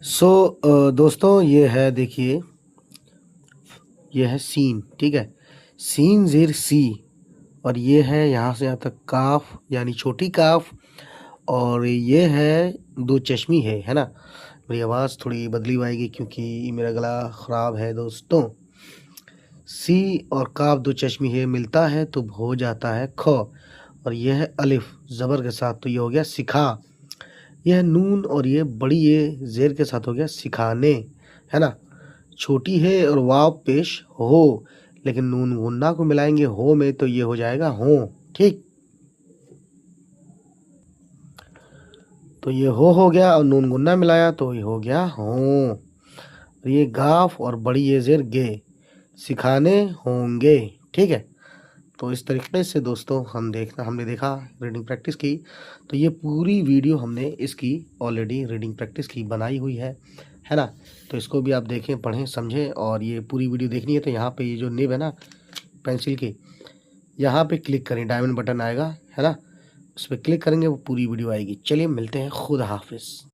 दोस्तों ये है, देखिए, ये है सीन, ठीक है। सीन ज़ेर सी, और ये है यहाँ से यहाँ तक काफ यानी छोटी काफ, और ये है दो चश्मी है ना। मेरी आवाज़ थोड़ी बदली आएगी क्योंकि मेरा गला ख़राब है दोस्तों। सी और काफ दो चश्मी है, मिलता है तो हो जाता है ख, और ये है अलिफ ज़बर के साथ, तो ये हो गया सिखा। ये है नून और ये बड़ी ये ज़ेर के साथ, हो गया सिखाने, है ना। छोटी है और वाव पेश हो, लेकिन नून गुन्ना को मिलाएंगे हो में तो ये हो जाएगा हो, ठीक। तो ये हो गया और नून गुन्ना मिलाया तो ये हो गया हो। और ये गाफ और बड़ी ये ज़ेर गे, सिखाने होंगे, ठीक है। तो इस तरीके से दोस्तों हमने देखा, रीडिंग प्रैक्टिस की। तो ये पूरी वीडियो हमने इसकी ऑलरेडी रीडिंग प्रैक्टिस की बनाई हुई है ना। तो इसको भी आप देखें, पढ़ें, समझें, और ये पूरी वीडियो देखनी है तो यहाँ पे ये जो निब है ना पेंसिल की, यहाँ पे क्लिक करें, डायमंड बटन आएगा, है ना, उस पर क्लिक करेंगे वो पूरी वीडियो आएगी। चलिए मिलते हैं, खुदा हाफिज़।